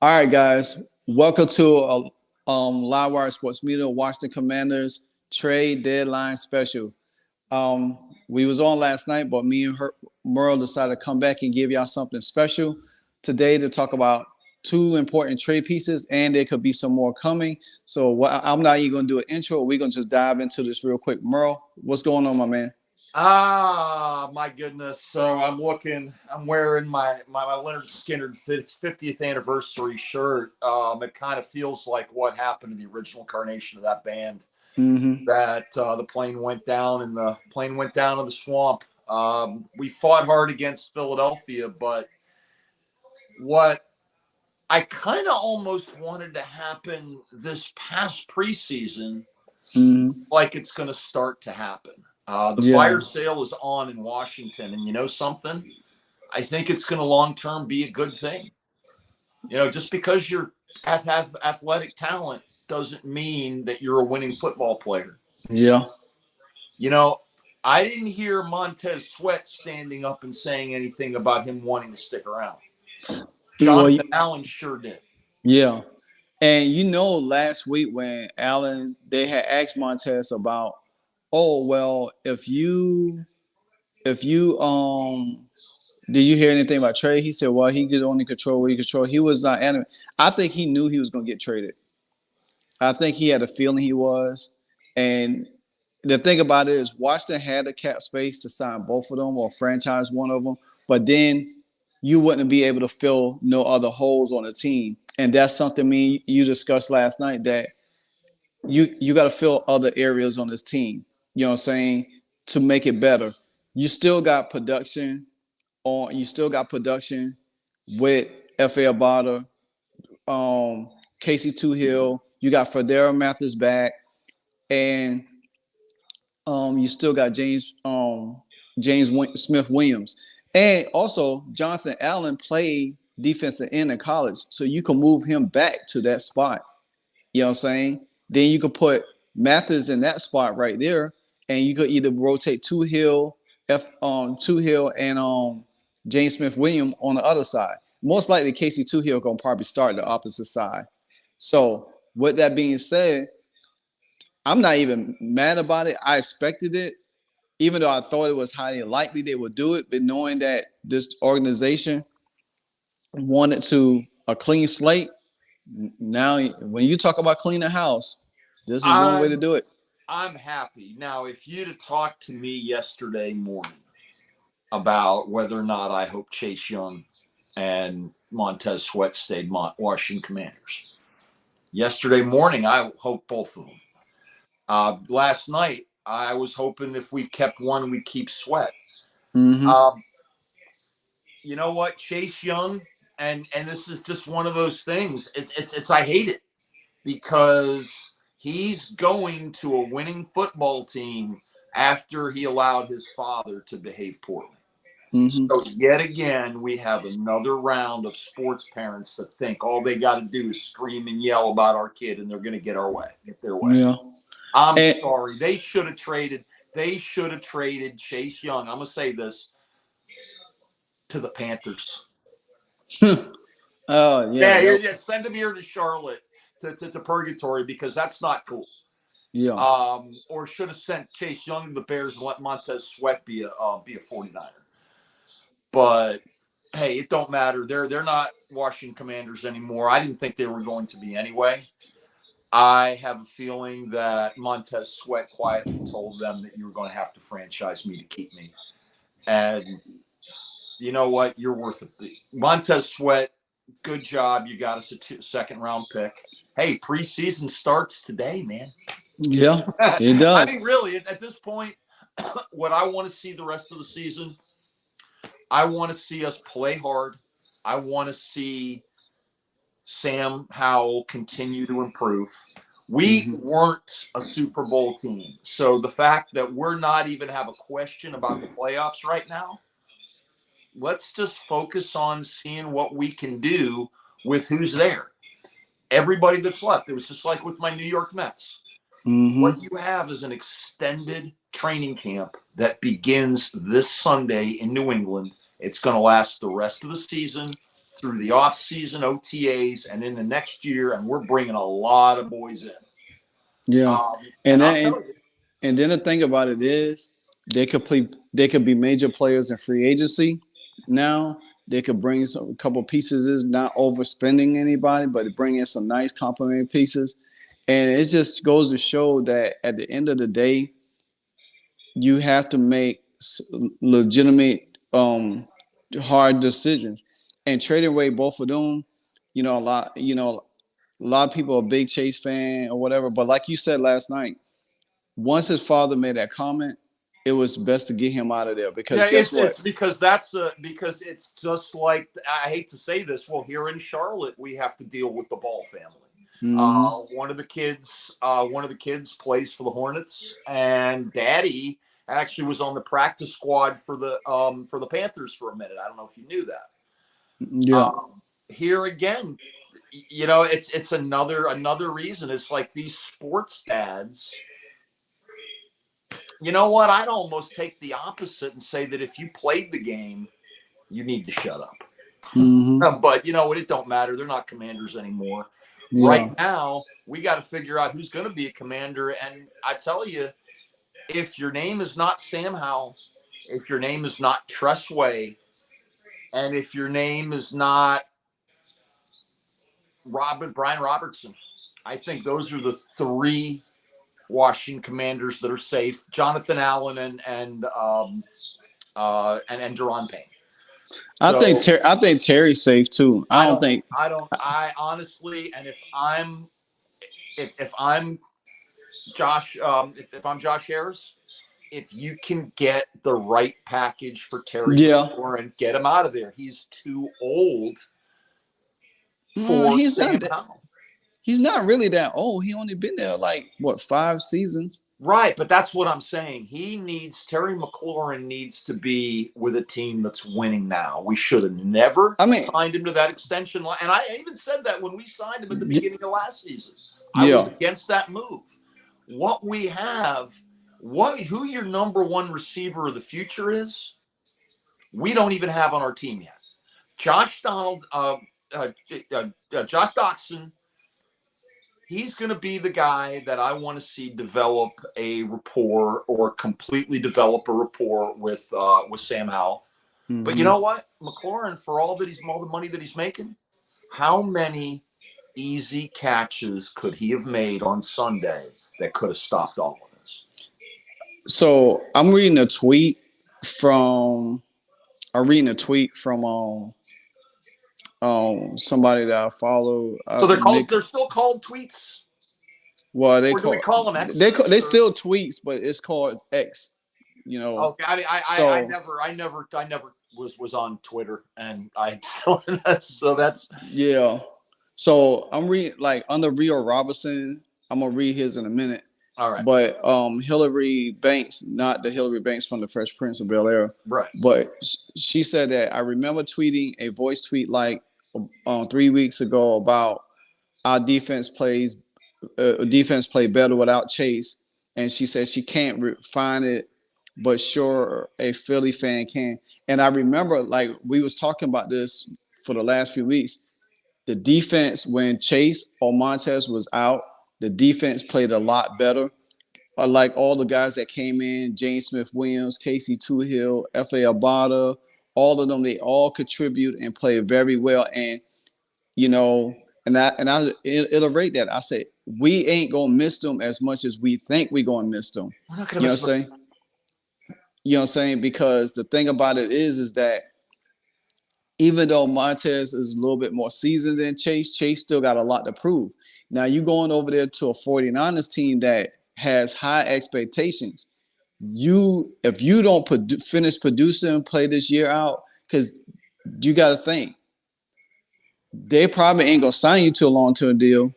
All right, guys. Welcome to Live Wire Sports Media, Washington Commanders trade deadline special. We was on last night, but me and Merle decided to come back and give y'all something special today to talk about two important trade pieces, and there could be some more coming. So I'm not even going to do an intro. We're going to just dive into this real quick. Merle, what's going on, my man? My goodness. So I'm wearing my Leonard Skinner 50th anniversary shirt. It kind of feels like what happened in the original incarnation of that band. Mm-hmm. That the plane went down and the plane went down in the swamp. We fought hard against Philadelphia, but what I kind of almost wanted to happen this past preseason, Mm-hmm. like it's going to start to happen. The Yeah. fire sale is on in Washington, and you know something? I think it's going to long term be a good thing. Just because you're have athletic talent doesn't mean that you're a winning football player. Yeah. You know, I didn't hear Montez Sweat standing up and saying anything about him wanting to stick around. Well, Jonathan Allen sure did. yeah. And last week when Allen they had asked Montez about, oh well, if you did you hear anything about trade? He said, well, he could only control what he control. He was not animated. I think he knew he was gonna get traded. I think he had a feeling he was. And the thing about it is Washington had the cap space to sign both of them or franchise one of them, but then you wouldn't be able to fill no other holes on the team. And that's something me you discussed last night that you got to fill other areas on this team. You know what I'm saying? To make it better. You still got production with F.A. Abada, Casey Toohill. You got Federa Mathis back, and you still got James Smith Williams, and also Jonathan Allen played defensive end in college, so you can move him back to that spot. You know what I'm saying? Then you could put Mathis in that spot right there, and you could either rotate Two Hill and James Smith Williams on the other side. Most likely Casey Two Hill gonna probably start the opposite side. So with that being said, I'm not even mad about it. I expected it, even though I thought it was highly likely they would do it, but knowing that this organization wanted to a clean slate, now when you talk about cleaning a house, this is one way to I'm do it. I'm happy. Now, if you'd have talked to me yesterday morning about whether or not I hope Chase Young and Montez Sweat stayed Washington Commanders. Yesterday morning, I hope both of them. Last night, I was hoping if we kept one, we'd keep Sweat. Mm-hmm. Um, you know what, Chase Young, and this is just one of those things. It's I hate it because he's going to a winning football team after he allowed his father to behave poorly. Mm-hmm. So yet again, we have another round of sports parents that think all they got to do is scream and yell about our kid, and they're going to get their way. Yeah. I'm And sorry, they should have traded. They should have traded Chase Young. I'm going to say this to the Panthers. oh yeah, Yeah, that, yeah, send him here to Charlotte to Purgatory because that's not cool. yeah, Or should have sent Chase Young to the Bears and let Montez Sweat be a 49er. But hey, it don't matter. They're not Washington Commanders anymore. I didn't think they were going to be anyway. I have a feeling that Montez Sweat quietly told them that you were going to have to franchise me to keep me. And you know what? You're worth it. Montez Sweat, good job. You got us a second round pick. Hey, preseason starts today, man. yeah, it I does. mean, really, at this point, what I want to see the rest of the season, I want to see us play hard. I want to see Sam Howell continue to improve. We Mm-hmm. weren't a Super Bowl team. So the fact that we're not even have a question about the playoffs right now, let's just focus on seeing what we can do with who's there. Everybody that's left. It was just like with my New York Mets. Mm-hmm. What you have is an extended training camp that begins this Sunday in New England. It's going to last the rest of the season through the offseason, OTAs, and in the next year, and we're bringing a lot of boys in. Yeah, And and I'll then tell you, and then the thing about it is they could be major players in free agency. Now they could bring some a couple pieces, is not overspending anybody, but bring in some nice complementary pieces. And it just goes to show that at the end of the day, you have to make legitimate, hard decisions. And trading away both of them, a lot of people are a big Chase fan or whatever. But like you said last night, once his father made that comment, it was best to get him out of there yeah, because guess what? it's because it's just like, I hate to say this. Well, here in Charlotte, we have to deal with the Ball family. Mm-hmm. One of the kids plays for the Hornets, and Daddy actually was on the practice squad for the Panthers for a minute. I don't know if you knew that. Yeah. Here again, it's another reason. It's like these sports dads. You know what? I'd almost take the opposite and say that if you played the game, you need to shut up. Mm-hmm. But you know what? It don't matter. They're not commanders anymore. Yeah. Right now, we got to figure out who's going to be a commander. And I tell you, if your name is not Sam Howell, if your name is not Tressway, and if your name is not Brian Robertson, I think those are the three Washington Commanders that are safe: Jonathan Allen and Deron Payne. So I think Terry's safe too. I honestly, and if I'm Josh, if I'm Josh Harris, if you can get the right package for Terry Yeah. McLaurin, get him out of there. He's too old No, for Sam Howell. he's not really that old. He only been there like what, 5 seasons. Right, but that's what I'm saying. Terry McLaurin needs to be with a team that's winning now. We should have never signed him to that extension line. And I even said that when we signed him at the beginning of last season. I was against that move. What we have, who your number one receiver of the future is, we don't even have on our team yet. Josh Doxson, he's going to be the guy that I want to see develop a rapport or completely develop a rapport with Sam Howell. Mm-hmm. But you know what? McLaurin, for all the money that he's making, how many easy catches could he have made on Sunday that could have stopped all of this? So I'm reading a tweet from somebody that I follow. So they're still called tweets. Well, do we call them X? They still tweets, but it's called X. Okay. I mean, I never was on Twitter, and so that's So I'm reading like under Rio Robinson. I'm gonna read his in a minute. All right. But Hillary Banks, not the Hillary Banks from the Fresh Prince of Bel-Air, right? But she said that I remember tweeting a voice tweet like 3 weeks ago about our defense played better without Chase, and she said she can't find it, but sure a Philly fan can. And I remember like we was talking about this for the last few weeks. The defense when Chase or Montez was out, the defense played a lot better. Like all the guys that came in, James Smith-Williams, Casey Toohill, F.A. Abada, all of them, they all contribute and play very well. And, I iterate that. I say, we ain't going to miss them as much as we think we're going to miss them. We're not going to miss them. You know what I'm saying? Because the thing about it is that even though Montez is a little bit more seasoned than Chase still got a lot to prove. Now, you going over there to a 49ers team that has high expectations. If you don't finish producing, play this year out, because you got to think, they probably ain't going to sign you to a long-term deal.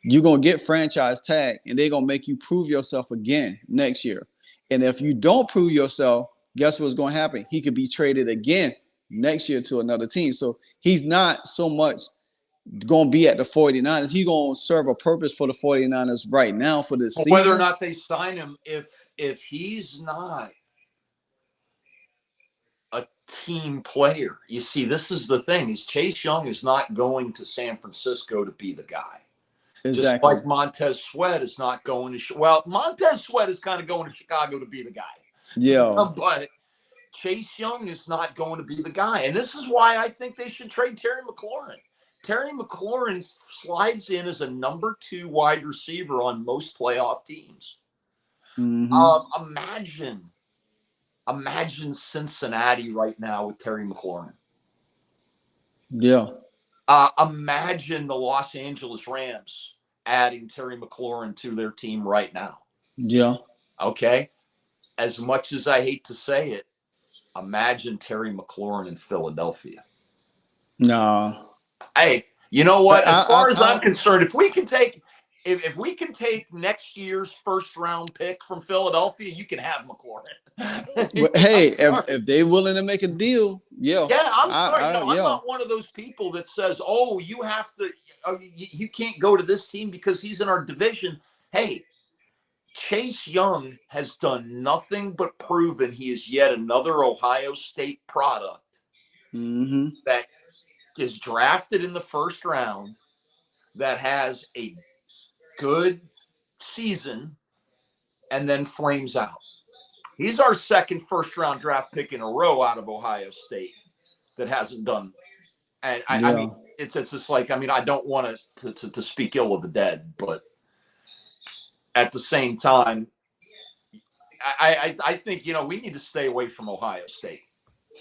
You're going to get franchise tag, and they're going to make you prove yourself again next year. And if you don't prove yourself, guess what's going to happen? He could be traded again next year to another team. So he's not so much going to be at the 49ers. He's going to serve a purpose for the 49ers right now for this season. Whether or not they sign him, if he's not team player. You see, this is the thing: is Chase Young is not going to San Francisco to be the guy. Just Exactly. like Montez Sweat is not going to. Well, Montez Sweat is kind of going to Chicago to be the guy, Yeah. but Chase Young is not going to be the guy, and this is why I think they should trade Terry McLaurin. Terry McLaurin slides in as a number 2 wide receiver on most playoff teams. Mm-hmm. Imagine Cincinnati right now with Terry McLaurin. Yeah. Imagine the Los Angeles Rams adding Terry McLaurin to their team right now. Yeah. Okay? As much as I hate to say it, imagine Terry McLaurin in Philadelphia. Nah. Hey, you know But what? As far as I'm concerned, if we can take next year's first round pick from Philadelphia, you can have McLaurin. but hey, I'm sorry. if they willing to make a deal, yeah. Yeah, I'm sorry. No, I'm Yeah. not one of those people that says, "Oh, you have to, you can't go to this team because he's in our division." Hey, Chase Young has done nothing but proven he is yet another Ohio State product Mm-hmm. that is drafted in the first round, that has a good season, and then flames out. He's our second first round draft pick in a row out of Ohio State that hasn't done. And I mean, Yeah. it's just like, I mean, I don't want to speak ill of the dead, but at the same time, I think, we need to stay away from Ohio State.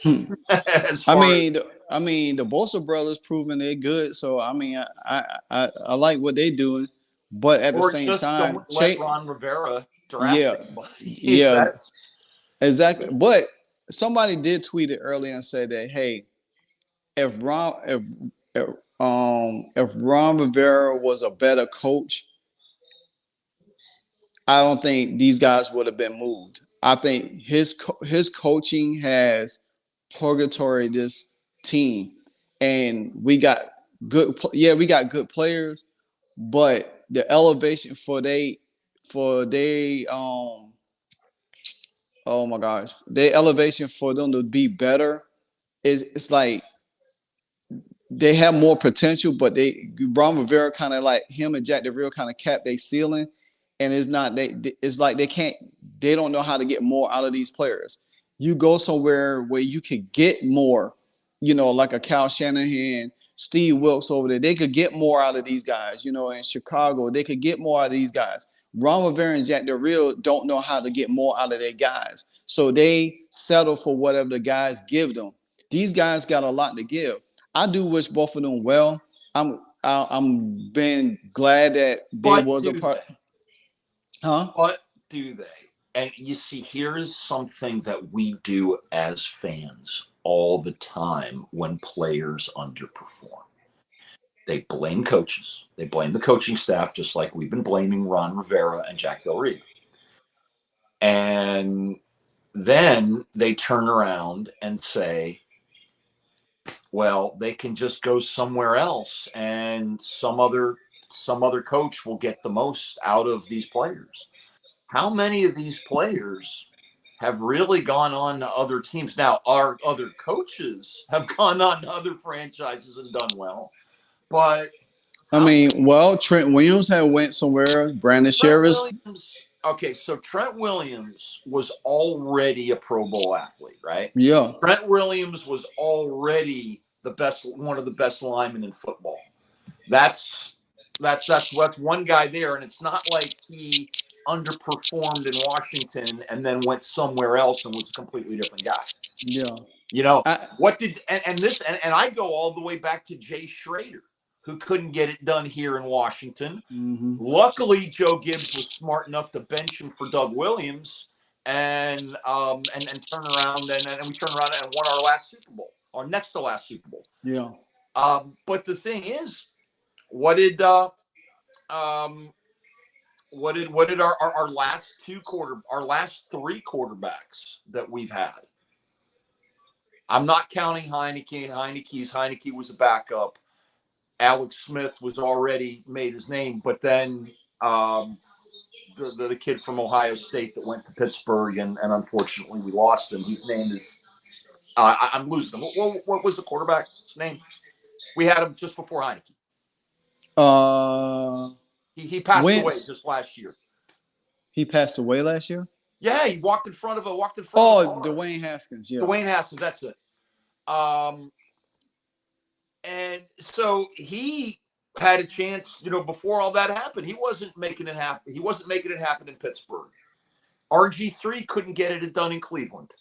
Hmm. As far as, I mean, the Bosa brothers proving they're good. So I mean, I like what they're doing, but at the or same just time, don't let Ron Rivera draft yeah, anybody. yeah, That's exactly. But somebody did tweet it earlier and said that, hey, if Ron if if Ron Rivera was a better coach, I don't think these guys would have been moved. I think his coaching has purgatory this team, and we got we got good players, but the elevation for they oh my gosh, their elevation for them to be better is it's like they have more potential, but they Ron Rivera kind of like him and Jack Del Rio kind of capped their ceiling, and it's not it's like they don't know how to get more out of these players. You go somewhere where you could get more, like a Cal Shanahan, Steve Wilkes over there. They could get more out of these guys. In Chicago, they could get more out of these guys. Ron Rivera and Jack Del Rio don't know how to get more out of their guys, so they settle for whatever the guys give them. These guys got a lot to give. I do wish both of them well. I'm been glad that they but was a do part. they? Huh? But do they? And you see, here's something that we do as fans all the time when players underperform. They blame coaches. They blame the coaching staff, just like we've been blaming Ron Rivera and Jack Del Rio. And then they turn around and say, well, they can just go somewhere else and some other coach will get the most out of these players. How many of these players have really gone on to other teams? Now, our other coaches have gone on to other franchises and done well, but I how mean, well, Trent Williams had went somewhere. Brandon Trent Sherris. Williams? Okay, so Trent Williams was already a Pro Bowl athlete, right? Yeah. Trent Williams was already one of the best linemen in football. That's one guy there, and it's not like he underperformed in Washington and then went somewhere else and was a completely different guy. Yeah. You know I, what did and I go all the way back to Jay Schrader, who couldn't get it done here in Washington. mm-hmm. Luckily, Joe Gibbs was smart enough to bench him for Doug Williams, and turn around and we turned around and won our last Super Bowl, our next to last Super Bowl. Yeah. But the thing is, what did our last three quarterbacks that we've had? I'm not counting Heineke. Heineke was a backup. Alex Smith was already made his name, but then the kid from Ohio State that went to Pittsburgh and unfortunately we lost him. His name is I'm losing him. What was the quarterback's name? We had him just before Heineke. Uh, He passed away Wentz. just last year. He passed away last year. Yeah, he walked in front of a Oh, car. Dwayne Haskins. Yeah. Dwayne Haskins, that's it. Um, and so he had a chance, before all that happened. He wasn't making it happen. He wasn't making it happen in Pittsburgh. RG3 couldn't get it done in Cleveland.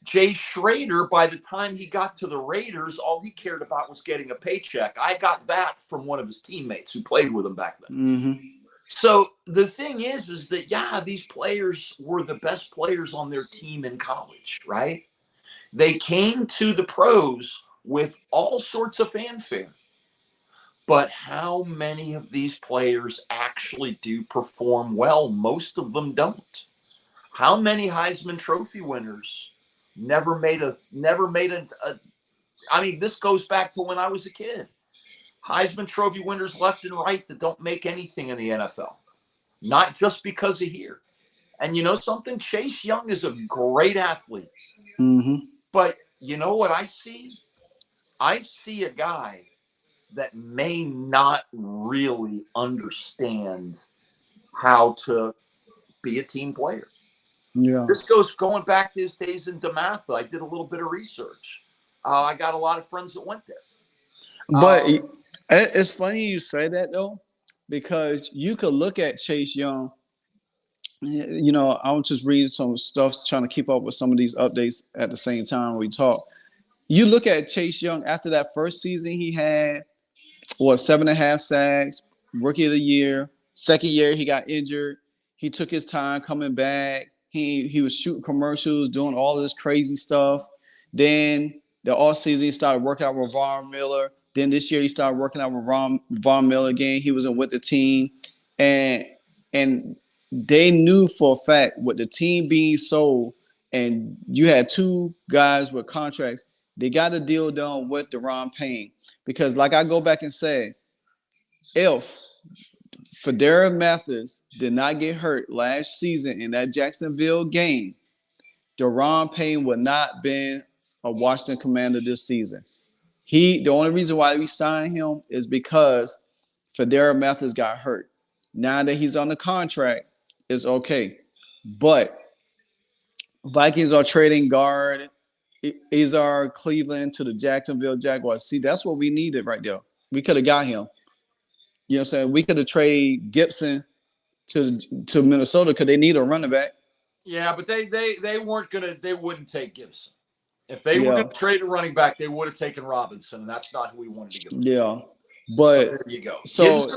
Jay Schrader, by the time he got to the Raiders, all he cared about was getting a paycheck. I got that from one of his teammates who played with him back then. Mm-hmm. So the thing is that, yeah, these players were the best players on their team in college, right? They came to the pros with all sorts of fanfare. But how many of these players actually do perform well? Most of them don't. How many Heisman Trophy winners never made a I mean, this goes back to when I was a kid. Heisman Trophy winners left and right that don't make anything in the NFL. Not just because of here. And you know something? Chase Young is a great athlete. Mm-hmm. But you know what I see? I see a guy that may not really understand how to be a team player. Yeah. This goes going back to his days in DeMatha. I did a little bit of research. I got a lot of friends that went there. But it's funny you say that though, because you could look at Chase Young. You know, I was just reading some stuff, trying to keep up with some of these updates at the same time we talk. You look at Chase Young after that first season he had, 7.5 sacks, rookie of the year. Second year he got injured. He took his time coming back. He was shooting commercials, doing all of this crazy stuff. Then the off season he started working out with Von Miller. Then this year he started working out with Von Miller again. He was in with the team, and and they knew for a fact with the team being sold, and you had two guys with contracts. They got a deal done with Deron Payne because, like I go back and say, if Federa Mathis did not get hurt last season in that Jacksonville game, Deron Payne would not been a Washington Commander this season. The only reason why we signed him is because Federa Mathis got hurt. Now that he's on the contract, it's okay. But Vikings are trading guard Azar Cleveland to the Jacksonville Jaguars. See, that's what we needed right there. We could have got him. You know what I'm saying? We could have traded Gibson to Minnesota because they need a running back. Yeah, but they weren't gonna. They wouldn't take Gibson. If they were Yeah, going to trade a running back, they would have taken Robinson, and that's not who we wanted to give up. yeah. So But there you go. so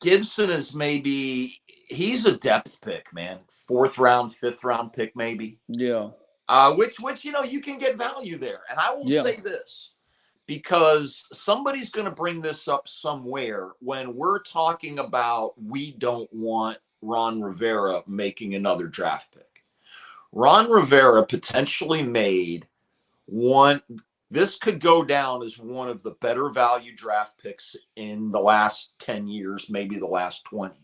Gibson is maybe he's a depth pick, man. 4th round, 5th round pick, maybe. yeah, Which you can get value there. And I will yeah. say this because somebody's going to bring this up somewhere when we're talking about we don't want Ron Rivera making another draft pick. Ron Rivera potentially made one. This could go down as one of the better value draft picks in the last 10 years, maybe the last 20.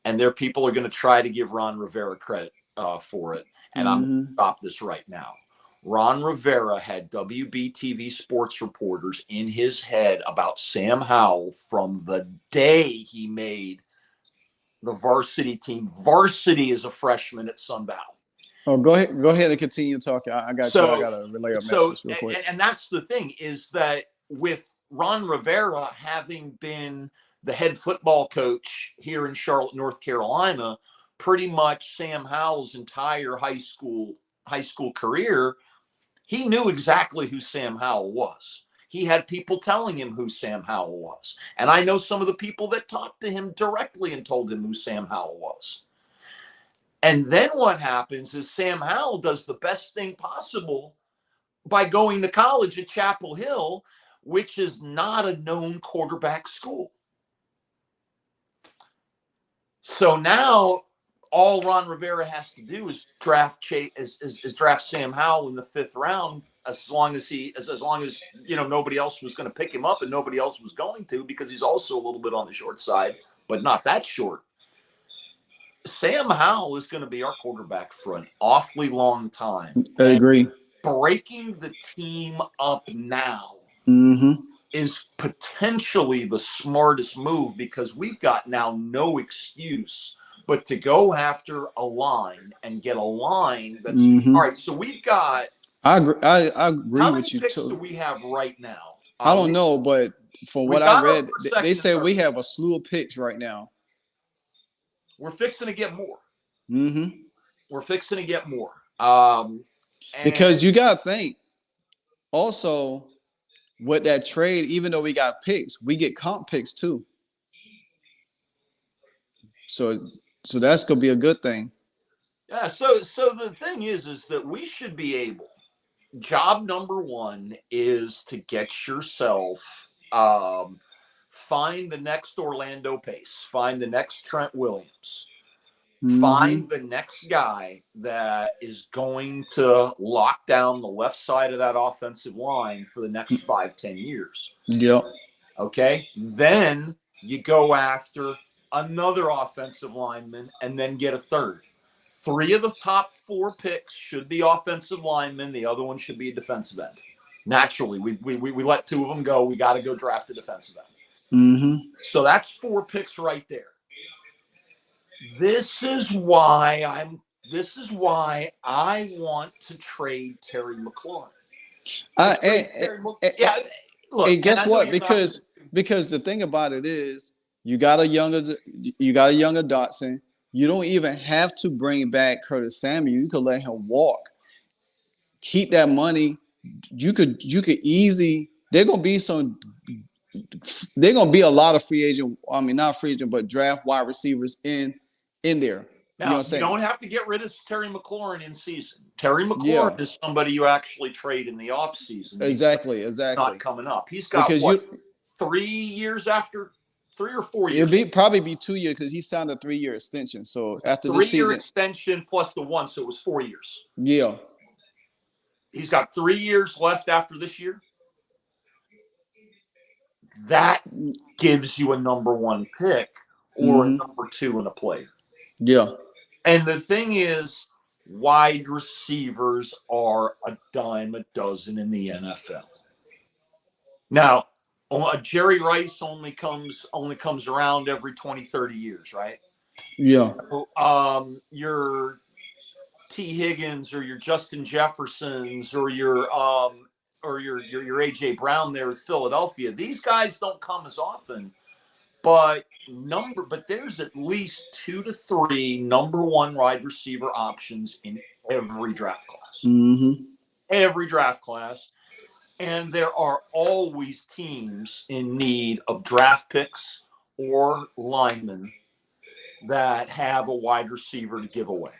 And there people are going to try to give Ron Rivera credit for it. And I'm going to stop this right now. Ron Rivera had WBTV sports reporters in his head about Sam Howell from the day he made the varsity team. Varsity as a freshman at Sun Valley. Oh, go ahead and continue talking. I got you. I got to relay a message real quick. And that's the thing is that with Ron Rivera having been the head football coach here in Charlotte, North Carolina, pretty much Sam Howell's entire high school career, he knew exactly who Sam Howell was. He had people telling him who Sam Howell was. And I know some of the people that talked to him directly and told him who Sam Howell was. And then what happens is Sam Howell does the best thing possible by going to college at Chapel Hill, which is not a known quarterback school. So now all Ron Rivera has to do is draft Sam Howell in the 5th round, as long as nobody else was going to pick him up, and nobody else was going to, because he's also a little bit on the short side, but not that short. Sam Howell is going to be our quarterback for an awfully long time. I And agree. breaking the team up now Mm-hmm. is potentially the smartest move because we've got now no excuse but to go after a line and get a line that's Mm-hmm. all right. So we've got I agree. I agree how many with you picks do too. we have right now? I don't know, but from We what I got our read, first, they second, and say third. we have a slew of picks right now. We're fixing to get more. Mm-hmm. We're fixing to get more. Because And you got to think also with that trade, even though we got picks, we get comp picks too. So so that's gonna be a good thing. yeah, so the thing is that we should be able. Job number one is to get yourself find the next Orlando Pace, find the next Trent Williams, Mm-hmm. find the next guy that is going to lock down the left side of that offensive line for the next 5-10 years. Yep. Okay. Then you go after another offensive lineman and then get a third. Three of the top four picks should be offensive linemen. The other one should be a defensive end. Naturally, we let two of them go. We got to go draft a defensive end. Mm-hmm. So that's four picks right there. This is why I want to trade Terry McLaurin. I Yeah, look, and and guess I know what? you're not going to. Because the thing about it is, you got a younger Dotson. You don't even have to bring back Curtis Samuel. You could let him walk. Keep that money. You could easy. They're gonna be a lot of free agent. I mean, not free agent, but draft wide receivers in there. You know what Now, I'm you saying? don't have to get rid of Terry McLaurin in season. Terry McLaurin Yeah, is somebody you actually trade in the offseason because exactly, it's not exactly. coming up. He's got Because what, you 3 years after, 3 or 4 years, it'll be probably be 2 years because he signed a 3 year extension. So after this 3 year season, extension plus the one, so it was 4 years. yeah, He's got 3 years left after this year. That gives you a number one pick or a mm-hmm, number two in a player. yeah, And the thing is, wide receivers are a dime a dozen in the NFL. Now, Jerry Rice only comes around every 20, 30 years, right? yeah, Your T. Higgins or your Justin Jeffersons or your AJ Brown there with Philadelphia. These guys don't come as often, but there's at least 2 to 3 number one wide receiver options in every draft class. mm-hmm, Every draft class. And there are always teams in need of draft picks or linemen that have a wide receiver to give away,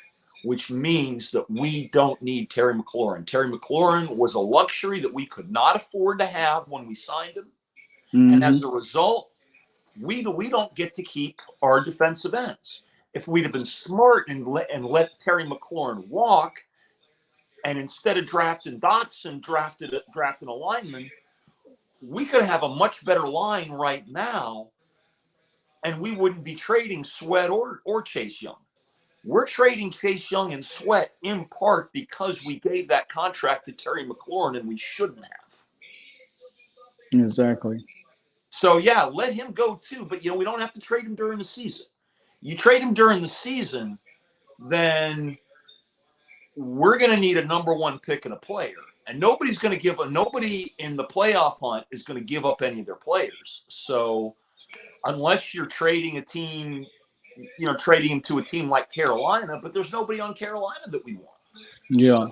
which means that we don't need Terry McLaurin. Terry McLaurin was a luxury that we could not afford to have when we signed him. And mm-hmm, as a result, we don't get to keep our defensive ends. If we'd have been smart and let Terry McLaurin walk, and instead of drafting Dotson, drafting a lineman, we could have a much better line right now, and we wouldn't be trading Sweat or Chase Young. We're trading Chase Young and Sweat in part because we gave that contract to Terry McLaurin, and we shouldn't have. exactly. So yeah, let him go too. But we don't have to trade him during the season. You trade him during the season, then we're going to need a number one pick and a player. And nobody in the playoff hunt is going to give up any of their players. So unless you're trading a team, trading him to a team like Carolina, but there's nobody on Carolina that we want. Yeah,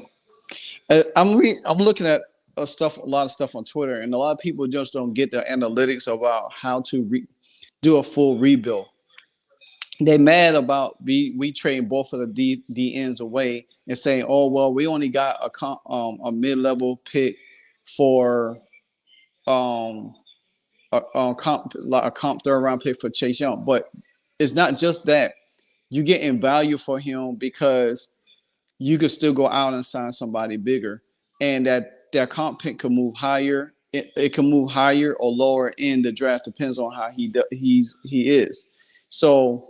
I'm looking at a lot of stuff on Twitter, and a lot of people just don't get the analytics about how to do a full rebuild. They mad about we trading both of the D ends away and saying, oh well, we only got a mid level pick for um a comp third round pick for Chase Young, but it's not just that. You get in value for him because you could still go out and sign somebody bigger, and that comp pick could move higher. It can move higher or lower in the draft, depends on how he is. So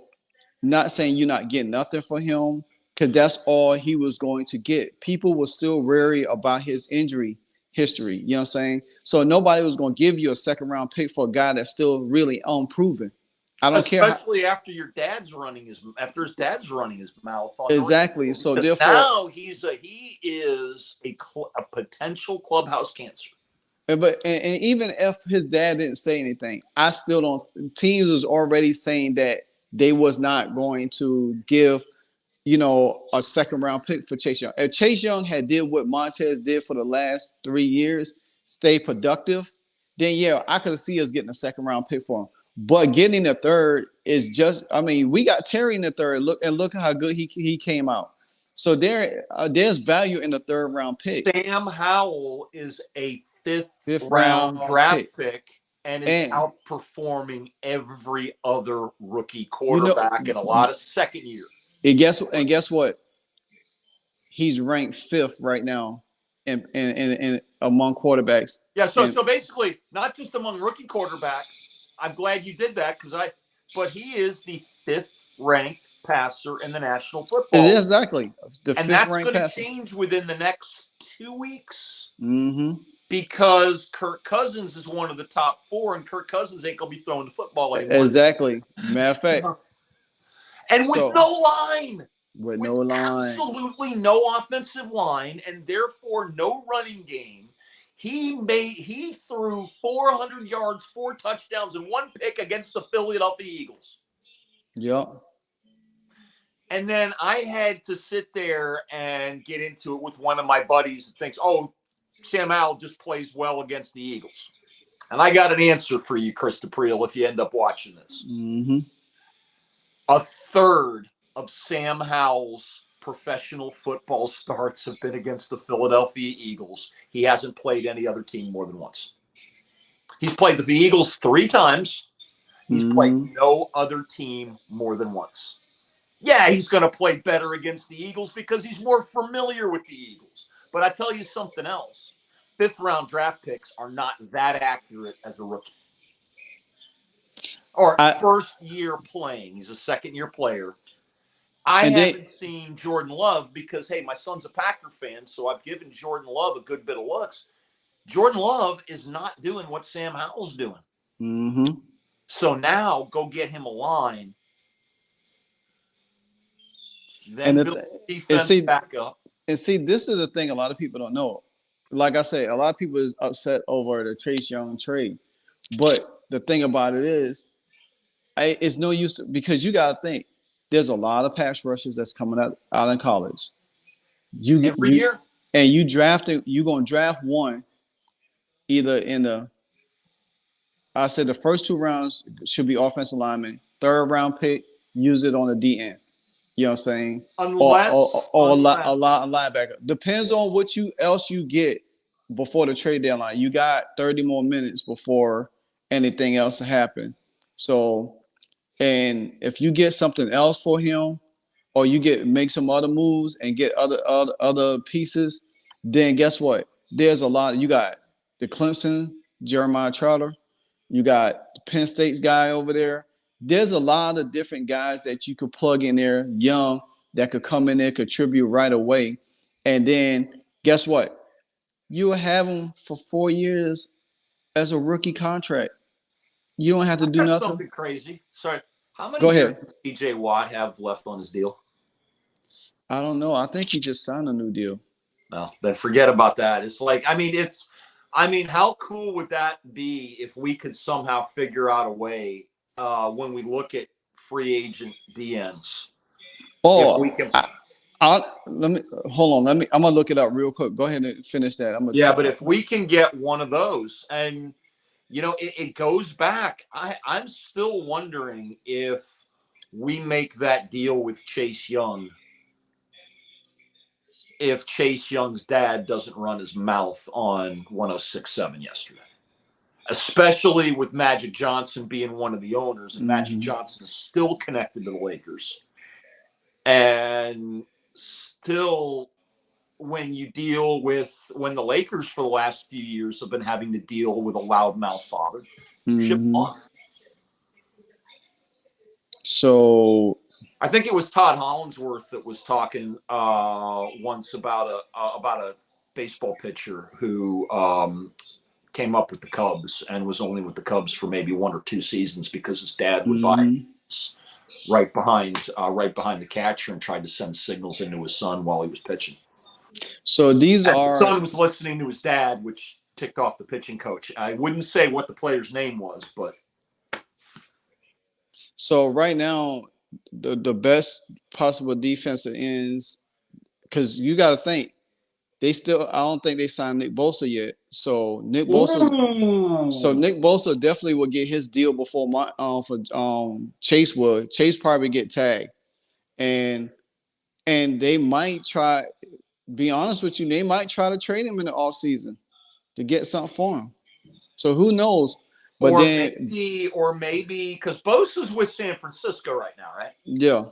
Not saying you're not getting nothing for him, because that's all he was going to get. People were still wary about his injury history. You know what I'm saying? So nobody was going to give you a second round pick for a guy that's still really unproven. I don't care how. Especially after his dad's running his mouth on the Exactly. radio. So Because therefore, now he is a potential clubhouse cancer. and even if his dad didn't say anything, I still don't. Teams was already saying that they was not going to give, a second round pick for Chase Young. If Chase Young had did what Montez did for the last 3 years, stay productive, then yeah, I could see us getting a second round pick for him. But getting a third is just, I mean, we got Terry in the third. Look how good he came out. So there's value in the third round pick. Sam Howell is a fifth Fifth round round draft pick. pick and is And outperforming every other rookie you know, quarterback and a lot of second year. guess what? He's ranked fifth right now in among quarterbacks. Yeah, so And so basically, not just among rookie quarterbacks. I'm glad you did that but he is the fifth ranked passer in the National Football League. exactly the And fifth that's ranked going to passer. change within the next 2 weeks Mm-hmm. because Kirk Cousins is one of the top four, and Kirk Cousins ain't going to be throwing the football anymore. Exactly. Matter of fact. And with no line. With no line. Absolutely no offensive line, and therefore no running game. He threw 400 yards, 4 touchdowns, and 1 pick against the Philadelphia Eagles. Yep. And then I had to sit there and get into it with one of my buddies that thinks, oh, Sam Howell just plays well against the Eagles. And I got an answer for you, Chris DePriel, if you end up watching this. Mm-hmm. A third of Sam Howell's professional football starts have been against the Philadelphia Eagles. He hasn't played any other team more than once. He's played the Eagles 3 times. He's played no other team more than once. Yeah, he's going to play better against the Eagles because he's more familiar with the Eagles. But I tell you something else. 5th round draft picks are not that accurate as a rookie. Or first year playing. He's a second year player. I haven't seen Jordan Love because, hey, my son's a Packer fan, so I've given Jordan Love a good bit of looks. Jordan Love is not doing what Sam Howell's doing. Mm-hmm. So now go get him a line. Then build the defense back up. And see, this is the thing a lot of people don't know. Like I say, a lot of people is upset over the Chase Young trade. But the thing about it is, it's no use because you got to think there's a lot of pass rushers that's coming out in college. Every year. And you're going to draft one either in I said the first 2 rounds should be offensive lineman. 3rd round pick, use it on the D end. You know what I'm saying? Unless or a lot of linebacker. Depends on what else you get before the trade deadline. You got 30 more minutes before anything else to happen. So, and if you get something else for him, or you make some other moves and get other pieces, then guess what? There's a lot. You got the Clemson, Jeremiah Trotter. You got Penn State's guy over there. There's a lot of different guys that you could plug in there, young, that could come in there, contribute right away. And then guess what? You will have them for 4 years as a rookie contract. You don't have to do nothing. Something crazy. Sorry. How many years does TJ Watt have left on his deal? I don't know. I think he just signed a new deal. Well, then forget about that. It's like, how cool would that be if we could somehow figure out a way when we look at free agent DNs? Oh, if we can. Let me hold on. I'm gonna look it up real quick. Go ahead and finish that. But if we can get one of those, and it goes back. I'm still wondering if we make that deal with Chase Young. If Chase Young's dad doesn't run his mouth on 106.7 yesterday, especially with Magic Johnson being one of the owners, and Magic Johnson is still connected to the Lakers. And still, when the Lakers for the last few years have been having to deal with a loudmouth father, ship off. So I think it was Todd Hollingsworth that was talking once about a baseball pitcher who came up with the Cubs and was only with the Cubs for maybe 1 or 2 seasons because his dad would buy Mm-hmm. right behind the catcher and tried to send signals into his son while he was pitching. So these And the are son was listening to his dad, which ticked off the pitching coach. I wouldn't say what the player's name was, but so right now the best possible defensive ends because you got to think they still. I don't think they signed Nick Bosa yet. So ooh, Nick Bosa definitely would get his deal before my for Chase would. Chase probably get tagged, and they might try. Be honest with you, they might try to trade him in the offseason to get something for him. So who knows? But then or maybe because Bosa's with San Francisco right now, right? yeah,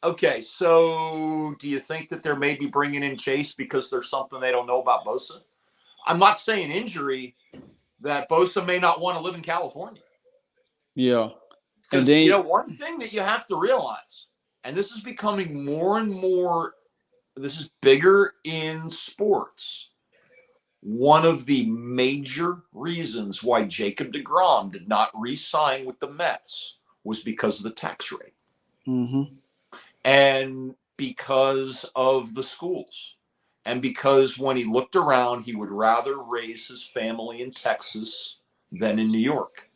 Okay, so do you think that they're maybe bringing in Chase because there's something they don't know about Bosa? I'm not saying injury, that Bosa may not want to live in California. yeah, and Because, then one thing that you have to realize, and this is becoming more and more, this is bigger in sports. One of the major reasons why Jacob deGrom did not re-sign with the Mets was because of the tax rate mm-hmm, and because of the schools. And because when he looked around, he would rather raise his family in Texas than in New York.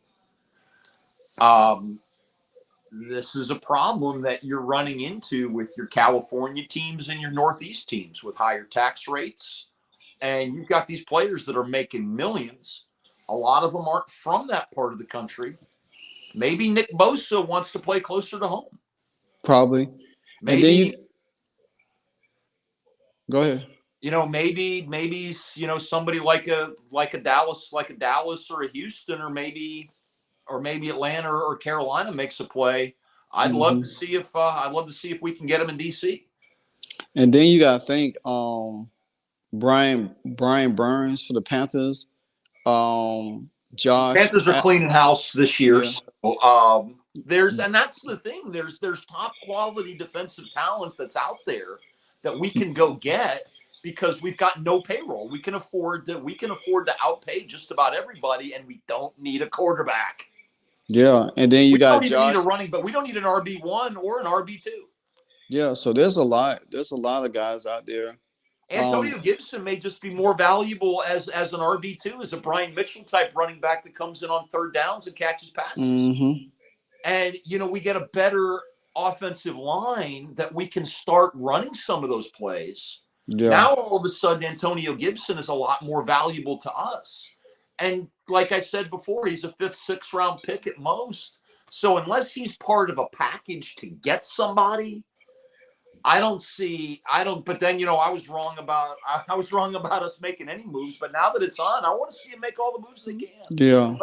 This is a problem that you're running into with your California teams and your Northeast teams with higher tax rates. And you've got these players that are making millions. A lot of them aren't from that part of the country. Maybe Nick Bosa wants to play closer to home. probably, and then Maybe, go ahead. somebody like a Dallas or a Houston or maybe Atlanta or Carolina makes a play. I'd love to Mm-hmm. see if we can get him in DC. And then you got to think Brian Burns for the Panthers. Josh, Panthers are cleaning house this year. yeah, So and that's the thing. There's top quality defensive talent that's out there that we can go get because we've got no payroll. We can afford to outpay just about everybody, and we don't need a quarterback. yeah, and then you We got don't even need a Josh. running, but we don't need an RB1 or an RB2. Yeah, so there's a lot. There's a lot of guys out there. Um, Antonio Gibson may just be more valuable as an RB2, as a Brian Mitchell type running back that comes in on third downs and catches passes. mm-hmm. And, we get a better offensive line that we can start running some of those plays. Yeah, Now, all of a sudden, Antonio Gibson is a lot more valuable to us. And like I said before, he's a fifth, sixth round pick at most. So unless he's part of a package to get somebody, but then, I was wrong about us making any moves. But now that it's on, I want to see him make all the moves they can. yeah,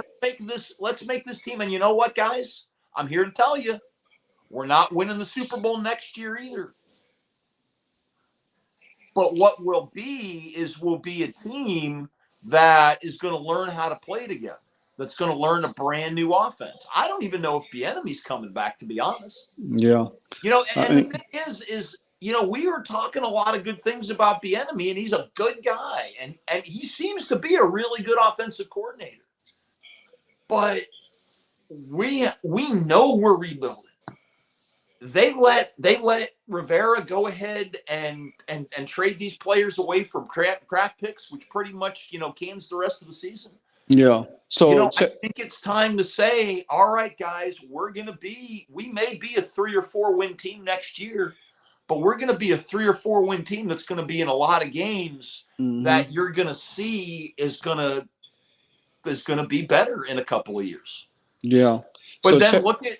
Let's make this team. And you know what, guys? I'm here to tell you, we're not winning the Super Bowl next year either. But what we'll be a team that is going to learn how to play together. That's going to learn a brand new offense. I don't even know if Bieniemy's coming back, to be honest. yeah. And the thing is, we are talking a lot of good things about Bieniemy, and he's a good guy, and he seems to be a really good offensive coordinator. But we know we're rebuilding. They let Rivera go ahead and trade these players away from draft picks, which pretty much cans the rest of the season. Yeah. So I think it's time to say, all right, guys, we may be a 3 or 4 win team next year, but we're going to be a 3 or 4 win team that's going to be in a lot of games that you're going to see is going to be better in a couple of years. Yeah. But so then look at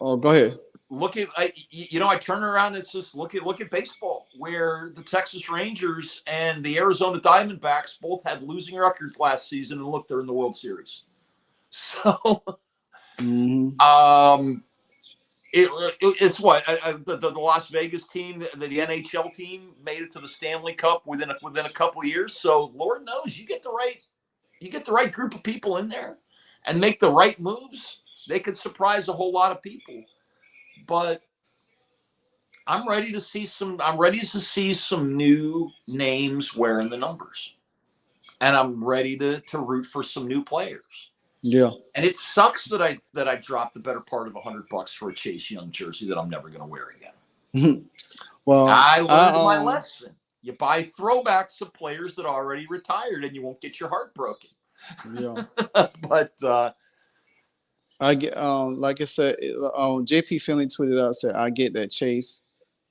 go ahead. I turn around and it's just look at baseball, where the Texas Rangers and the Arizona Diamondbacks both had losing records last season, and look, they're in the World Series. So, it's what the Las Vegas team, the NHL team, made it to the Stanley Cup within a couple of years. So, Lord knows, you get the right group of people in there and make the right moves, they could surprise a whole lot of people. But I'm ready to see some. I'm ready to see some new names wearing the numbers, and I'm ready to root for some new players. Yeah. And it sucks that I dropped the better part of $100 for a Chase Young jersey that I'm never going to wear again. Well, I I learned my lesson. You buy throwbacks of players that are already retired, and you won't get your heart broken. yeah. But I get like I said, JP Finley tweeted out said I get that Chase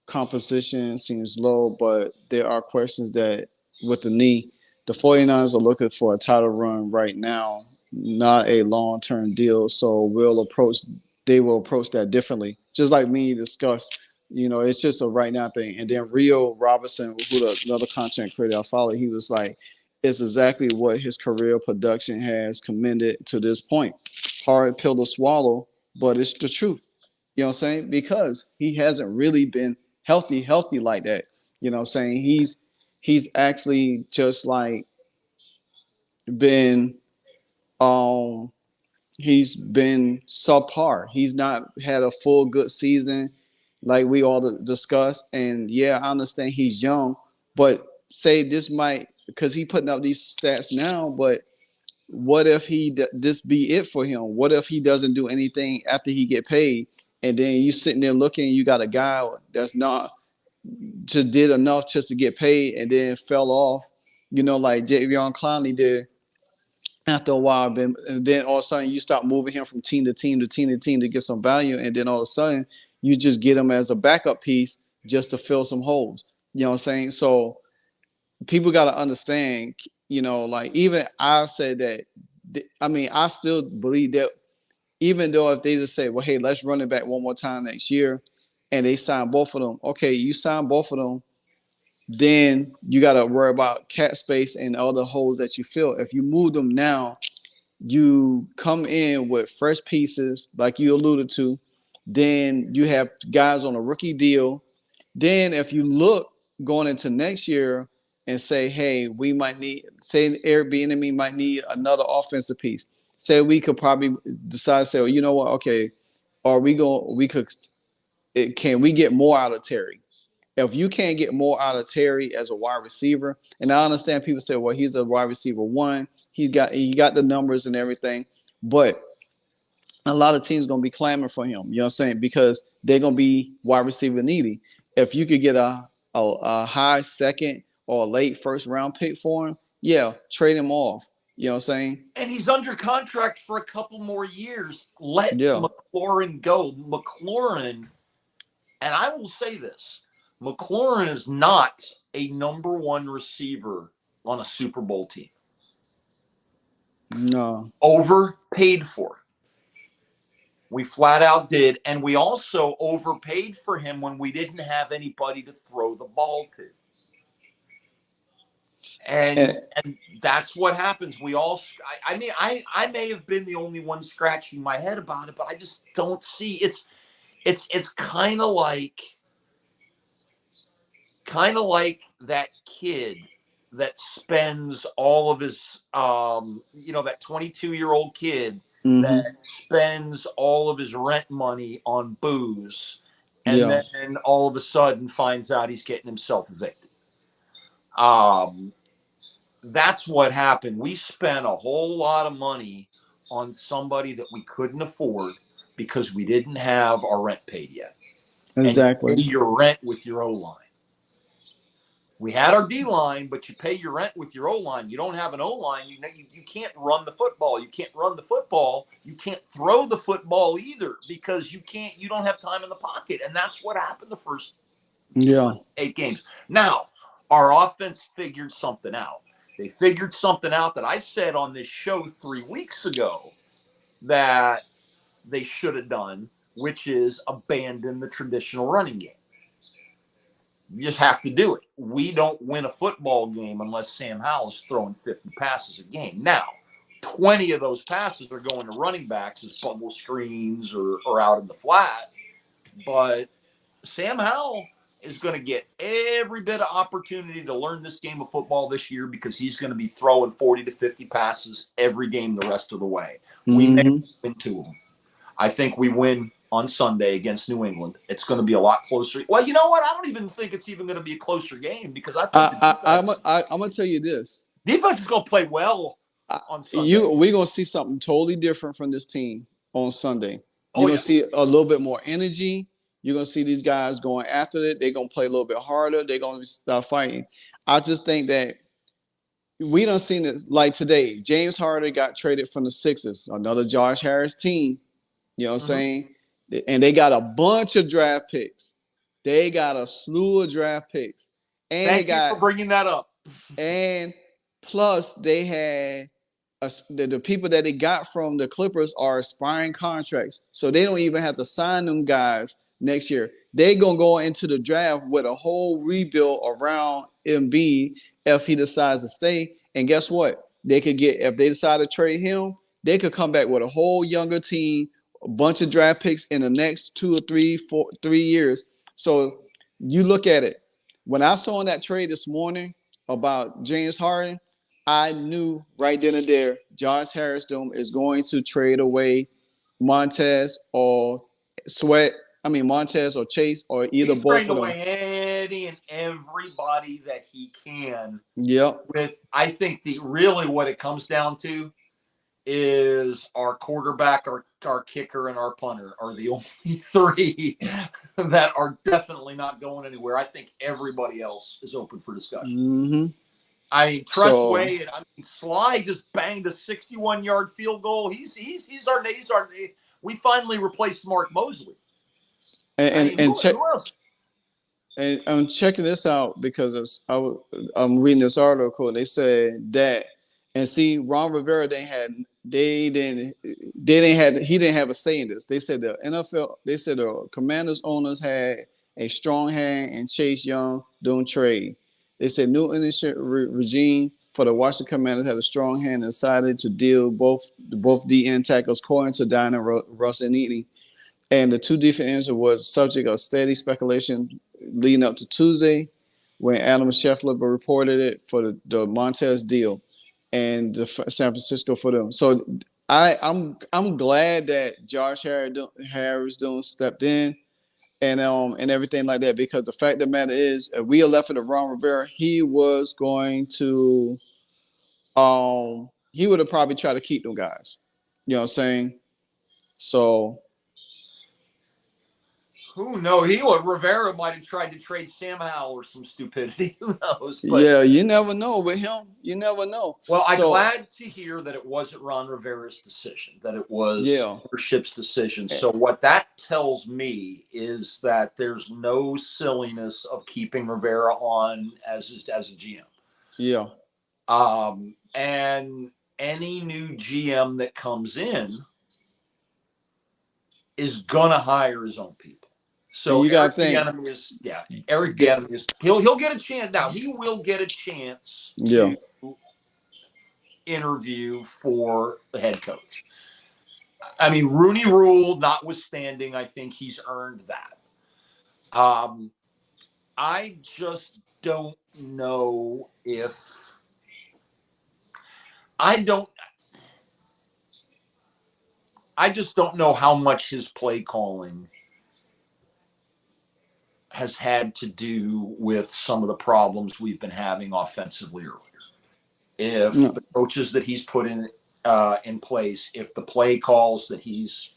composition seems low, but there are questions that with the knee, the 49ers are looking for a title run right now, not a long term deal. So they will approach that differently. Just like me discussed, it's just a right now thing. And then Rio Robinson, another content creator I follow, he was like, it's exactly what his career production has commended to this point. Hard pill to swallow, but it's the truth. You know what I'm saying? Because he hasn't really been healthy like that. You know what I'm saying? He's actually just like been um he's been subpar. He's not had a full good season like we all discussed. And yeah, I understand he's young, but say this might because he putting up these stats now, but what if this be it for him? What if he doesn't do anything after he get paid? And then you sitting there looking, you got a guy that's not just did enough just to get paid and then fell off, like Javion Clowney did after a while. And then all of a sudden you start moving him from team to team to team to team to get some value. And then all of a sudden you just get him as a backup piece just to fill some holes. You know what I'm saying? So people got to understand, like even I said that, I mean, I still believe that even though if they just say, well, hey, let's run it back one more time next year and they sign both of them, okay, you sign both of them, then you got to worry about cap space and other holes that you fill. If you move them now, you come in with fresh pieces, like you alluded to. Then you have guys on a rookie deal. Then if you look going into next year and say, hey, we might need, say Airbnb might need another offensive piece. Say we could probably decide to say, well, you know what, okay, can we get more out of Terry? If you can't get more out of Terry as a wide receiver, and I understand people say, well, he's a wide receiver one, he got the numbers and everything, but a lot of teams gonna be clamoring for him. You know what I'm saying? Because they're gonna be wide receiver needy. If you could get a high second or a late first round pick for him, yeah, trade him off. You know what I'm saying? and he's under contract for a couple more years. Let Yeah. McLaurin go. McLaurin, and I will say this, McLaurin is not a number one receiver on a Super Bowl team. No. Overpaid for it. We flat out did. And we also overpaid for him when we didn't have anybody to throw the ball to. And that's what happens. We all, I mean, I may have been the only one scratching my head about it, but I just don't see it's kind of like that kid that spends all of his that 22-year-old kid that spends all of his rent money on booze and Yeah. then all of a sudden finds out he's getting himself evicted. That's what happened. We spent a whole lot of money on somebody that we couldn't afford because we didn't have our rent paid yet. Exactly. And you pay your rent with your O-line. We had our D-line, but you pay your rent with your O-line. You don't have an O-line. You can't run the football. You can't run the football. You can't throw the football either because you don't have time in the pocket. And that's what happened the first 8 games. Now, our offense figured something out. They figured something out that I said on this show 3 weeks ago that they should have done, which is abandon the traditional running game. You just have to do it. We don't win a football game unless Sam Howell is throwing 50 passes a game. Now, 20 of those passes are going to running backs as bubble screens or out in the flat. But Sam Howell is going to get every bit of opportunity to learn this game of football this year because he's going to be throwing 40 to 50 passes every game the rest of the way. We may win 2 of them. I think we win on Sunday against New England. It's going to be a lot closer. Well, you know what? I don't even think it's even going to be a closer game because I think the I'm gonna tell you this. defense is going to play well on Sunday. We're gonna see something totally different from this team on Sunday. You're Oh gonna yeah, see a little bit more energy. You're gonna see these guys going after it. They're gonna play a little bit harder. They're gonna start fighting. I just think that we don't seen it like today. James Harden got traded from the Sixers, another Josh Harris team. You know what I'm saying? And they got a bunch of draft picks. They got a slew of draft picks, and they thank you got for bringing that up. and plus they had the people that they got from the Clippers are expiring contracts, so they don't even have to sign them guys next year. They gonna go into the draft with a whole rebuild around Embiid if he decides to stay. And guess what? They could get if they decide to trade him, they could come back with a whole younger team, a bunch of draft picks in the next 3 years. So you look at it. When I saw in that trade this morning about James Harden, I knew right then and there Josh Harrison is going to trade away Montez or Sweat. I mean Montez or Chase or either He's both trading of them. away any and everybody that he can. Yep. With I think really what it comes down to is our quarterback, our kicker, and our punter are the only three that are definitely not going anywhere. I think everybody else is open for discussion. Mm-hmm. I mean, Tress Wade. I mean, Sly just banged a 61-yard field goal. He's our. We finally replaced Mark Mosley. And who else? And I'm checking this out because I'm reading this article. They said that, and see, Ron Rivera he didn't have a say in this. They said the NFL, they said the Commanders owners had a strong hand in Chase Young doing trade. They said new ownership regime for the Washington Commanders had a strong hand and decided to deal both D end tackles, according to Dinah Russ and Eating. And the two defense was subject of steady speculation leading up to Tuesday when Adam Scheffler reported it for the Montez deal and the San Francisco for them. So I'm glad that Josh Harris stepped in and everything like that, because the fact of the matter is if we left it to Ron Rivera, he was going to he would have probably tried to keep them guys. You know what I'm saying? So who knows? Rivera might have tried to trade Sam Howell or some stupidity. Who knows? But yeah, you never know with him. You never know. Well, I'm glad to hear that it wasn't Ron Rivera's decision, that it was ownership's decision. So what that tells me is that there's no silliness of keeping Rivera on as a GM. Yeah. And any new GM that comes in is gonna hire his own people. So you Eric Bieniemy is he'll get a chance. Now he will get a chance to interview for the head coach. I mean, Rooney Rule notwithstanding, I think he's earned that. I just don't know if I just don't know how much his play calling has had to do with some of the problems we've been having offensively earlier. If the coaches that he's put in place, if the play calls that he's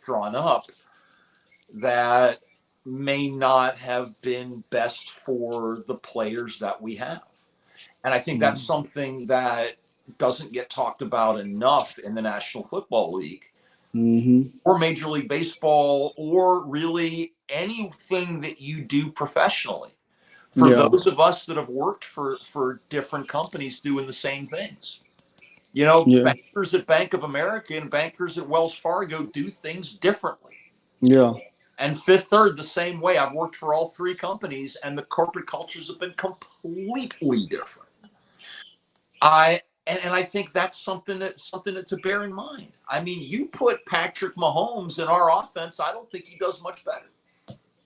drawn up, that may not have been best for the players that we have. And I think that's something that doesn't get talked about enough in the National Football League or Major League Baseball, or really anything that you do professionally. For those of us that have worked for different companies doing the same things. You know, bankers at Bank of America and bankers at Wells Fargo do things differently. Yeah. And Fifth Third the same way. I've worked for all three companies, and the corporate cultures have been completely different. And I think that's something that to bear in mind. I mean, you put Patrick Mahomes in our offense, I don't think he does much better.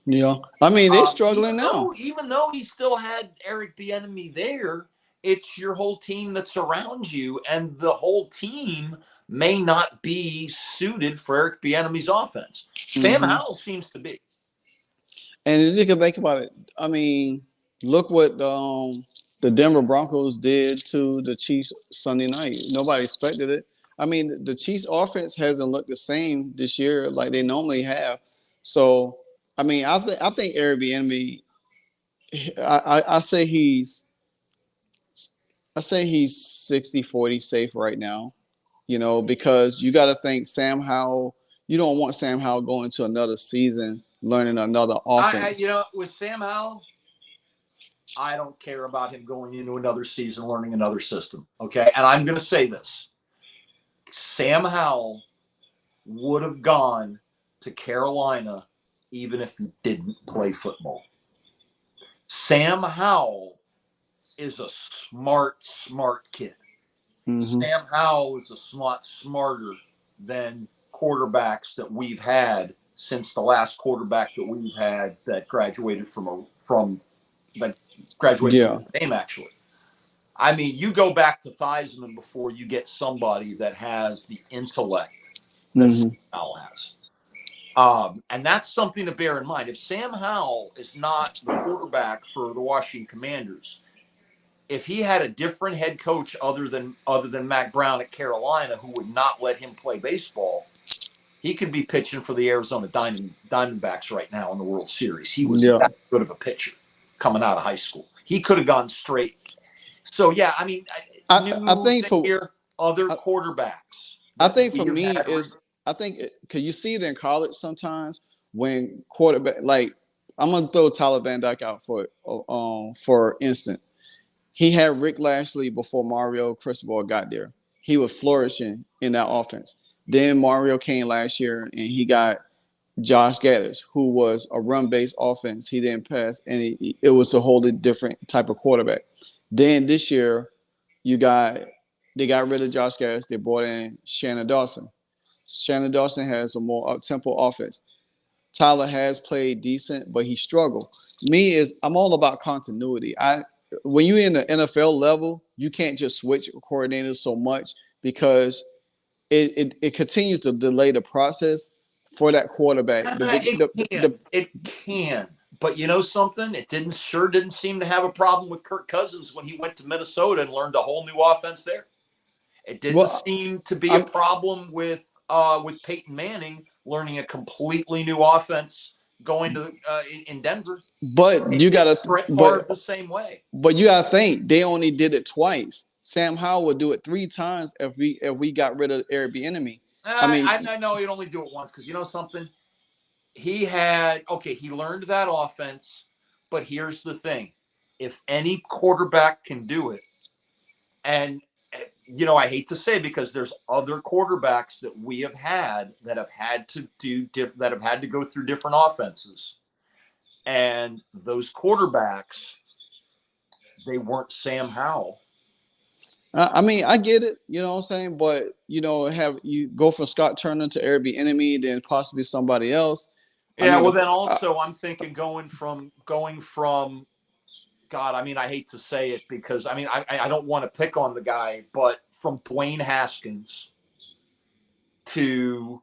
Yeah, I mean they're struggling now. Even though he still had Eric Bieniemy there, it's your whole team that's around you, and the whole team may not be suited for Eric Bieniemy's offense. Sam Mm-hmm. Howell seems to be. And if you can think about it, I mean, look what the Denver Broncos did to the Chiefs Sunday night. Nobody expected it. I mean, the Chiefs offense hasn't looked the same this year like they normally have. So, I mean, I think Airbnb. I say he's 60-40 safe right now. Because you got to think Sam Howell. You don't want Sam Howell going to another season learning another You offense. know, with Sam Howell, I don't care about him going into another season learning another system. Okay, and I'm going to say this: Sam Howell would have gone to Carolina even if he didn't play football. Sam Howell is a smart kid. Mm-hmm. Sam Howell is a lot smarter than quarterbacks that we've had since the last quarterback that we've had that graduated from Yeah. Notre Dame. Actually, I mean, you go back to Theismann before you get somebody that has the intellect that Sam Mm-hmm. Howell has. And that's something to bear in mind. If Sam Howell is not the quarterback for the Washington Commanders, if he had a different head coach other than Mac Brown at Carolina, who would not let him play baseball, he could be pitching for the Arizona Diamondbacks right now in the World Series. He was Yeah. that good of a pitcher coming out of high school. He could have gone straight. So yeah, I mean, I new think thing here, other I, quarterbacks I that think for we have me had. is I think because you see it in college sometimes when quarterback like I'm gonna throw Tyler Van Dyke out for instance. He had Rick Lashley before Mario Cristobal got there. He was flourishing in that offense. Then Mario came last year and he got Josh Gaddis, who was a run-based offense. He didn't pass, and it was a wholly different type of quarterback. Then this year, you got they got rid of Josh Gaddis. They brought in Shannon Dawson. Shannon Dawson has a more up-tempo offense. Tyler has played decent, but he struggled. I'm all about continuity. When you're in the NFL level, you can't just switch coordinators so much because it continues to delay the process for that quarterback. It can. But you know something? It didn't seem to have a problem with Kirk Cousins when he went to Minnesota and learned a whole new offense there. It didn't Well, seem to be a I'm problem with Peyton Manning learning a completely new offense going to in Denver. but It you did gotta Brett but Favre the same way. but you gotta think they only did it twice. Sam Howell would do it three times if we got rid of Airbnb. I mean, I know he'd only do it once because you know something. He learned that offense, but here's the thing: if any quarterback can do it, and I hate to say because there's other quarterbacks that we have had that have had to that have had to go through different offenses, and those quarterbacks they weren't Sam Howell. I get it, you know what I'm saying, but have you go from Scott Turner to Airbnb, then possibly somebody else. I Yeah, mean, well then also I'm thinking going from God, I mean, I hate to say it because I mean, I don't want to pick on the guy, but from Dwayne Haskins to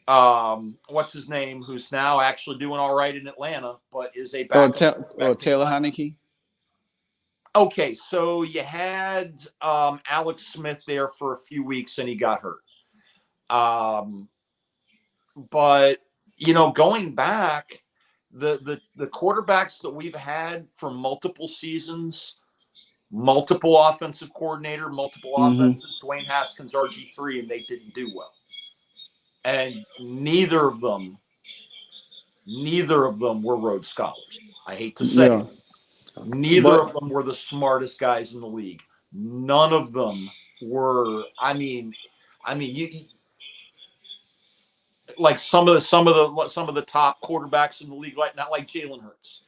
what's his name, who's now actually doing all right in Atlanta, but is a backup quarterback. Taylor Heineke. Okay, so you had Alex Smith there for a few weeks and he got hurt. Um, but going back, the quarterbacks that we've had for multiple seasons, multiple offensive coordinator, multiple Mm-hmm. offenses, Dwayne Haskins, RG3, and they didn't do well. And neither of them were Rhodes Scholars. I hate to say Yeah, it. Neither but of them were the smartest guys in the league. None of them were. You like some of the top quarterbacks in the league, like not like Jalen Hurts.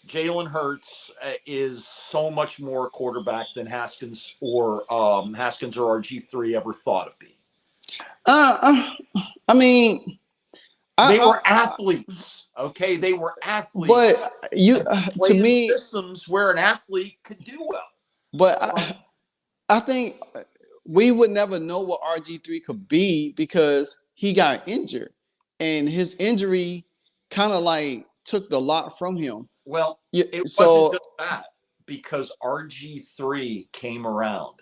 Jalen Hurts is so much more a quarterback than Haskins or RG3 ever thought of being. uh, I mean, They I, were athletes. Okay, they were athletes but you and they to played in me, systems where an athlete could do well. but But I think. we would never know what RG3 could be because he got injured, and his injury kind of like took the lot from him. Well, Yeah, it wasn't so just that because RG3 came around.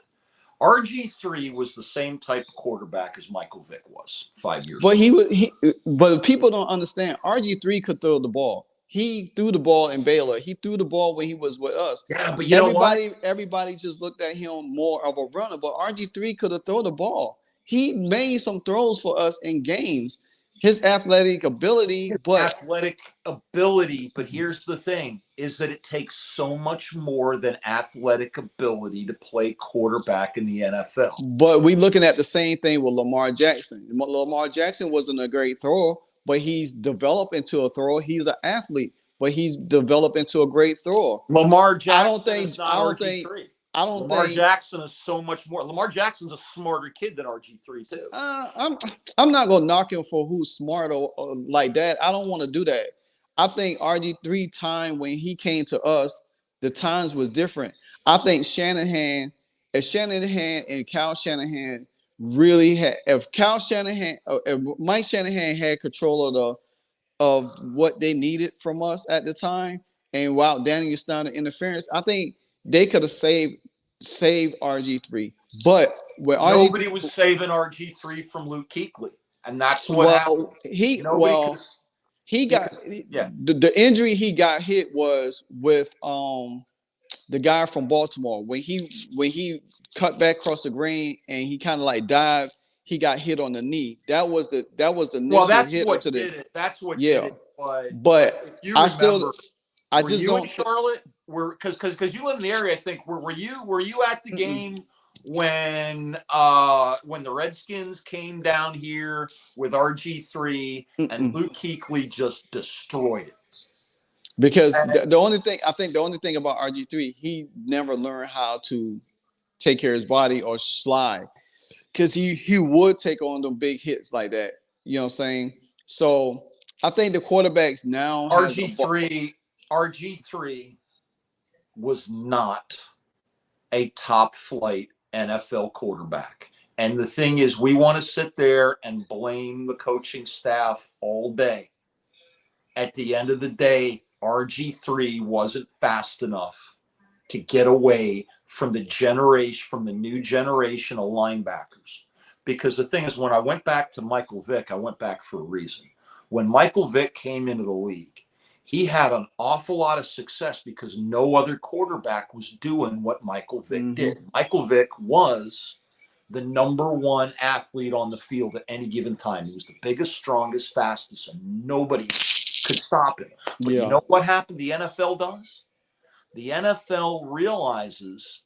RG3 was the same type of quarterback as Michael Vick was 5 years but before. but people don't understand. RG3 could throw the ball. He threw the ball in Baylor. He threw the ball when he was with us. Yeah, but you know what? Everybody just looked at him more of a runner. But RG3 could have thrown the ball. He made some throws for us in games. His athletic ability, but Athletic ability, but here's the thing is that it takes so much more than athletic ability to play quarterback in the NFL. we looking at the same thing with Lamar Jackson. Lamar Jackson wasn't a great thrower, but he's developed into a thrower. He's an athlete, but he's developed into a great thrower. Lamar I don't Jackson think is not I don't think RG3. I don't Lamar think Jackson is so much more. Lamar Jackson's a smarter kid than RG3 too. I'm not gonna knock him for who's smart or like that. I don't want to do that. I think RG3 time when he came to us, the times was different. I think Shanahan and Kyle Shanahan really had if Kyle Shanahan if Mike Shanahan had control of what they needed from us at the time, and while Daniel Steiner interference, I think they could have saved RG3. But with Nobody RG3, was saving RG3 from Luke Kuechly, and that's what happened. well, Nobody could he got because yeah. the injury he got hit was with the guy from Baltimore when he cut back across the green and he kind of like dived. He got hit on the knee. That was the Well, initial that's hit what into the did it. That's what did yeah. it. But But if you I still remember, I were just you in don't. Charlotte? Because you live in the area, I think. Were you at the Mm-mm, game when the Redskins came down here with RG3 and mm-mm. Luke Kuechly just destroyed it? Because And the only thing I think the only thing about RG3, he never learned how to take care of his body or slide. Because he would take on them big hits like that. You know what I'm saying? So I think the quarterbacks now has a RG3 was not a top flight NFL quarterback. And the thing is, we want to sit there and blame the coaching staff all day. At the end of the day, RG3 wasn't fast enough to get away from the new generation of linebackers. Because the thing is, when I went back to Michael Vick, I went back for a reason. When Michael Vick came into the league, he had an awful lot of success because no other quarterback was doing what Michael Vick mm-hmm. did. Michael Vick was the number one athlete on the field at any given time. He was the biggest, strongest, fastest, and nobody could stop him. But you Yeah. know what happened? The NFL does? The NFL realizes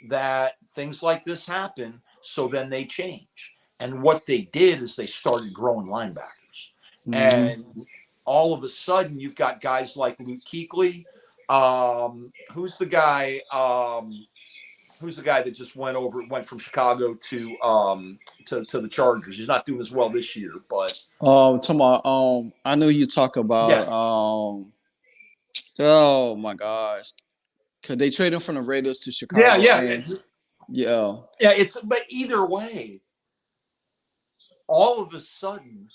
that things like this happen, so then they change. And what they did is they started growing linebackers. Mm-hmm. And all of a sudden, you've got guys like Luke Kuechly. Who's the guy? Who's the guy that just went from Chicago to the Chargers? He's not doing as well this year, but Talking about, I know you talk yeah, about oh my gosh, cause they traded him from the Raiders to yeah, Chicago, yeah. and yeah, It's but either way, all of a sudden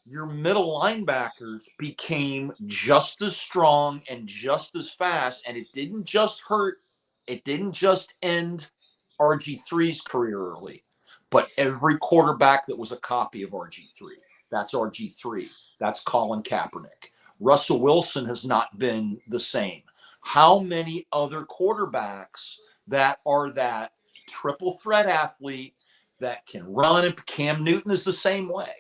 your middle linebackers became just as strong and just as fast. And it didn't just end RG3's career early, but every quarterback that was a copy of RG3. That's RG3. That's Colin Kaepernick. Russell Wilson has not been the same. How many other quarterbacks that are that triple threat athlete that can run? And Cam Newton is the same way.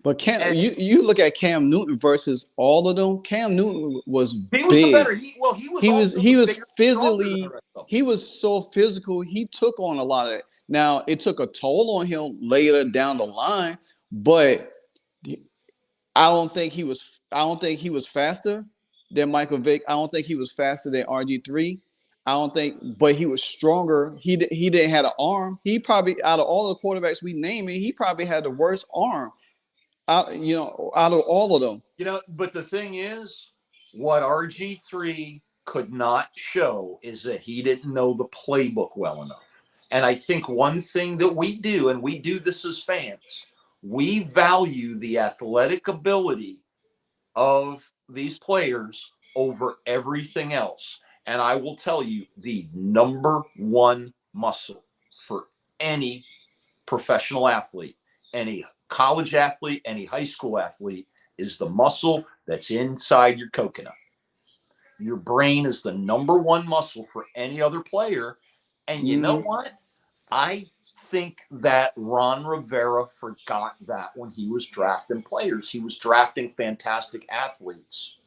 but And you look at Cam Newton versus all of them. Cam Newton was he was the big. better. He was also He the was bigger, stronger than the physically rest of them. he was so physical. He took on a lot of it. Now it took a toll on him later down the line, but I don't think he was faster than Michael Vick. I don't think he was faster than RG3. I don't think, but he was stronger. He didn't have an arm. He probably out of all the quarterbacks we naming, he probably had the worst arm. Out out of all of them. But the thing is, what RG3 could not show is that he didn't know the playbook well enough. And I think one thing that we do, and we do this as fans, we value the athletic ability of these players over everything else. And I will tell you, the number one muscle for any professional athlete, any college athlete, any high school athlete is the muscle that's inside your coconut. Your brain is the number one muscle for any other player. And you know Mm-hmm. what? I think that Ron Rivera forgot that when he was drafting players. He was drafting fantastic athletes.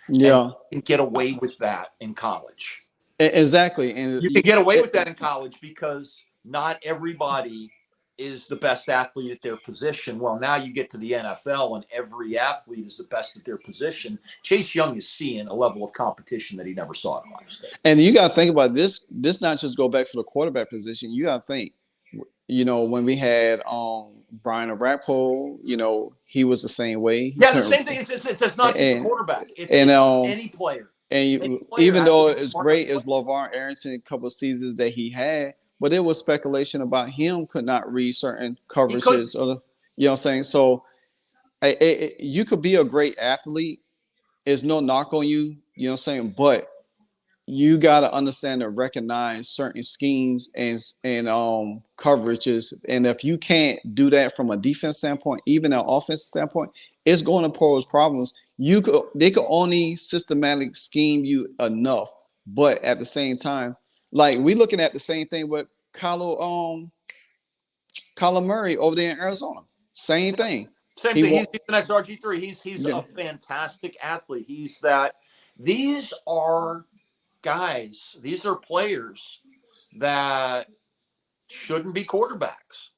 And Yeah, you can get away with that in college. exactly. And You can get away with that in college because not everybody is the best athlete at their position. Well, now you get to the NFL and every athlete is the best at their position. Chase Young is seeing a level of competition that he never saw at Ohio State. and you got to think about this. This not just go back for the quarterback position. You got to think. When we had Brian Orakpo, he was the same way. He Yeah, the couldn't, same thing. It's not just the and quarterback. and It's any player. Any player even has to though be it's smart enough great to play. as LeVar Arrington, a couple of seasons that he had, but there was speculation about him could not read certain He could. coverages, or what I'm saying. So you could be a great athlete. There's no knock on you. You know what I'm saying, but you got to understand and recognize certain schemes and coverages, and if you can't do that from a defense standpoint, even an offense standpoint, it's going to pose problems. They could only systematic scheme you enough, but at the same time, like we looking at the same thing with Kyler Murray over there in Arizona. Same Yeah, thing. same He thing. He's won't. the next RG3. He's Yeah, a fantastic athlete. He's that. These are guys. These are players that shouldn't be quarterbacks.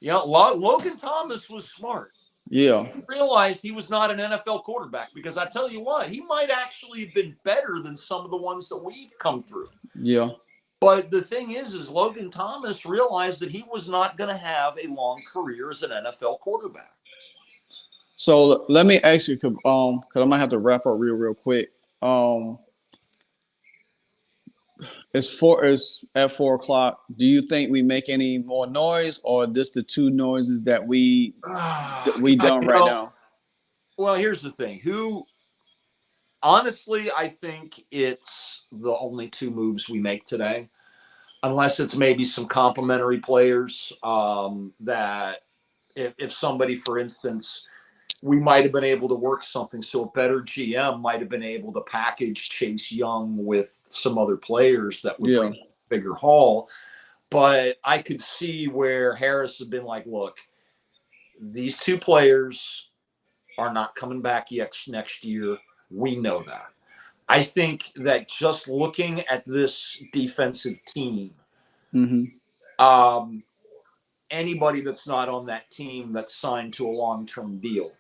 Logan Thomas was smart. yeah, He realized he was not an NFL quarterback because I tell you what, he might actually have been better than some of the ones that we've come through. yeah. But the thing is Logan Thomas realized that he was not going to have a long career as an NFL quarterback. So let me ask you, because I might have to wrap up real quick. It's at 4 o'clock. Do you think we make any more noise, or just the two noises that we God, done right now? well, here's the thing. Honestly, I think it's the only two moves we make today, unless it's maybe some complimentary players that if somebody, for instance, we might have been able to work something. So a better GM might have been able to package Chase Young with some other players that would Yeah, bring a bigger haul. But I could see where Harris had been like, look, these two players are not coming back next year. We know that. I think that just looking at this defensive team, mm-hmm. um, anybody that's not on that team that's signed to a long-term deal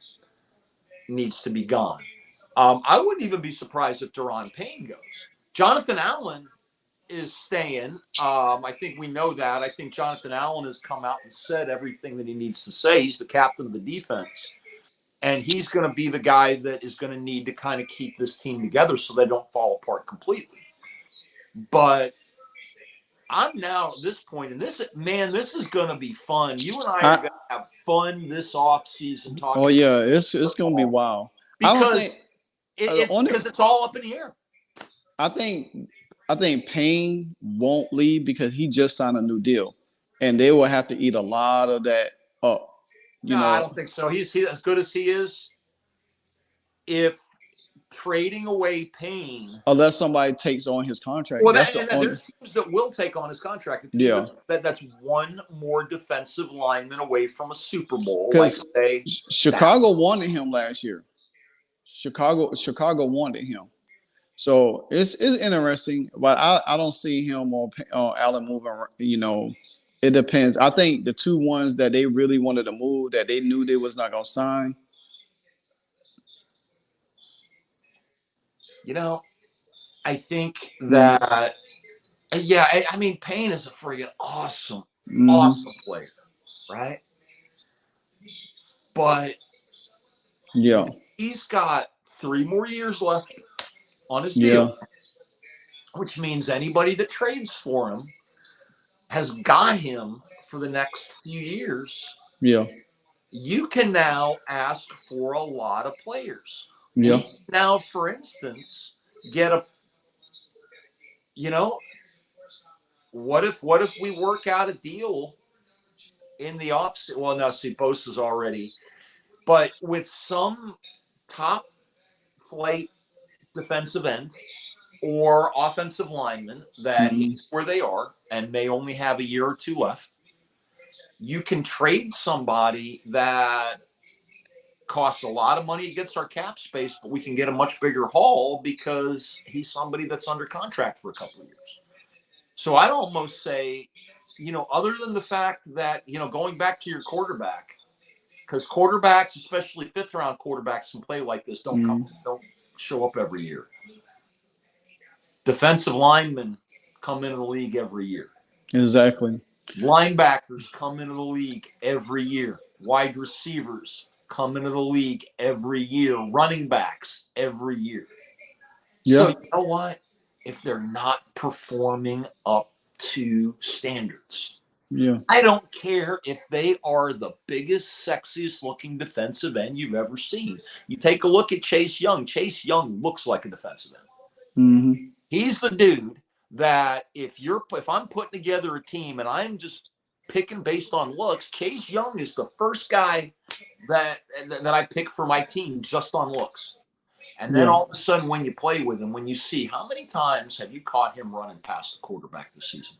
needs to be gone. I wouldn't even be surprised if Deron Payne goes. Jonathan Allen is staying. I think we know that. I think Jonathan Allen has come out and said everything that he needs to say. He's the captain of the defense. And he's going to be the guy that is going to need to kind of keep this team together so they don't fall apart completely. But I'm now at this point, and this is going to be fun. You and I are going to have fun this off season Oh talking yeah, it's gonna be wild. I don't because think it's all up in the air. I think I think Payne won't leave because he just signed a new deal, and they will have to eat a lot of that up. You No, I know, don't think so. He's as good as he is. If trading away Payne, unless somebody takes on his contract, well, that's the and only. there's teams that will take on his contract. A team Yeah, that's one more defensive lineman away from a Super Bowl, like because say that. Chicago wanted him last year. Chicago wanted him. So it's interesting, but I don't see him or Allen moving. It depends. I think the two ones that they really wanted to move that they knew they was not gonna sign. I think Mm-hmm. that yeah, I mean Payne is a friggin' Mm-hmm. awesome player, right? But Yeah, he's got 3 more years left on his yeah, deal, which means anybody that trades for him has got him for the next few years, Yeah. you can now ask for a lot of players. Yeah. We can now, for instance, get a, you know, what if we work out a deal in the opposite? Well, no, see, Bosa's already, but with some top flight defensive end or offensive lineman that Mhm. hates where they are and may only have a year or two left, you can trade somebody that costs a lot of money against our cap space, but we can get a much bigger haul because he's somebody that's under contract for a couple of years. So I'd almost say, other than the fact that, going back to your quarterback, because quarterbacks, especially fifth round quarterbacks, can play like this, don't show up every year. Defensive linemen come into the league every year. Exactly. Linebackers come into the league every year. Wide receivers come into the league every year. Running backs every year. So Yeah. you know what? If they're not performing up to standards, Yeah. I don't care if they are the biggest, sexiest looking defensive end you've ever seen. You take a look at Chase Young. Chase Young looks like a defensive end. Mm-hmm. He's the dude that if I'm putting together a team and I'm just picking based on looks, Chase Young is the first guy that I pick for my team just on looks. And then Yeah. all of a sudden, when you play with him, when you see how many times have you caught him running past the quarterback this season?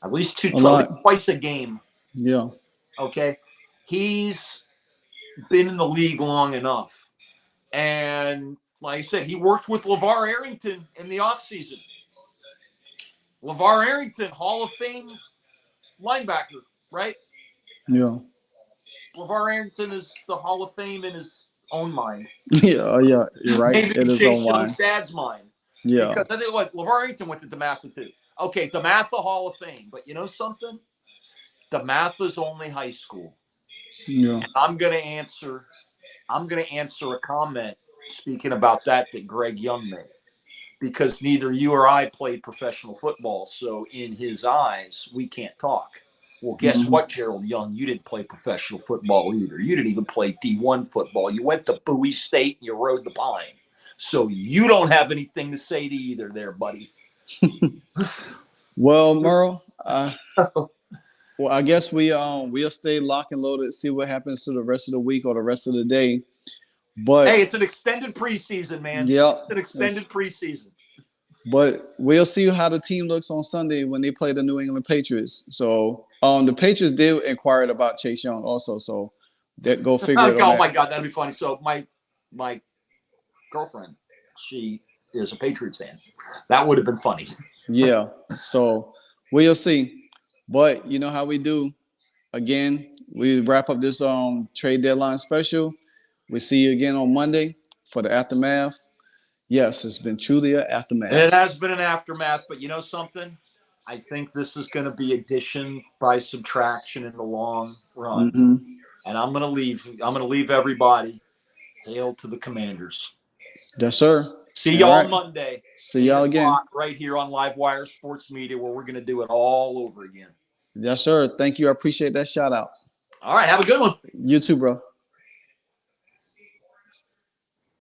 At least A lot. twice a game. Yeah. Okay, he's been in the league long enough, and like I said, he worked with LeVar Arrington in the offseason. LeVar Arrington, Hall of Fame linebacker, right? Yeah. LeVar Arrington is the Hall of Fame in his own mind. Yeah. Yeah. You're right. Maybe in It is Chase on Young's wine. dad's mind. Yeah. Because I think what LeVar Arrington went to DeMatha too. Okay, DeMatha Hall of Fame. But you know something? DeMatha's only high school. Yeah. And I'm gonna answer a comment speaking about that Greg Young made. Because neither you or I played professional football, so in his eyes, we can't talk. Well, guess what, Gerald Young? You didn't play professional football either. You didn't even play D1 football. You went to Bowie State and you rode the pine. So you don't have anything to say to either there, buddy. Well, Merle, well, I guess we'll stay locked and loaded, see what happens to the rest of the week or the rest of the day. But hey, it's an extended preseason, man. Yeah, it's an extended preseason. But we'll see how the team looks on Sunday when they play the New England Patriots. So the Patriots did inquire about Chase Young also. So that go figure it on Oh that. my God, that'd be funny. So my girlfriend, she is a Patriots fan. That would have been funny. Yeah. So we'll see. But you know how we do. Again, we wrap up this trade deadline special. We see you again on Monday for the aftermath. Yes, it's been truly an aftermath. It has been an aftermath, but you know something? I think this is going to be addition by subtraction in the long run. Mm-hmm. And I'm going to leave everybody. Hail to the Commanders. Yes, sir. See y'all Monday. See y'all again. Right here on Livewire Sports Media, where we're going to do it all over again. Yes, sir. Thank you. I appreciate that shout out. All right. Have a good one. You too, bro.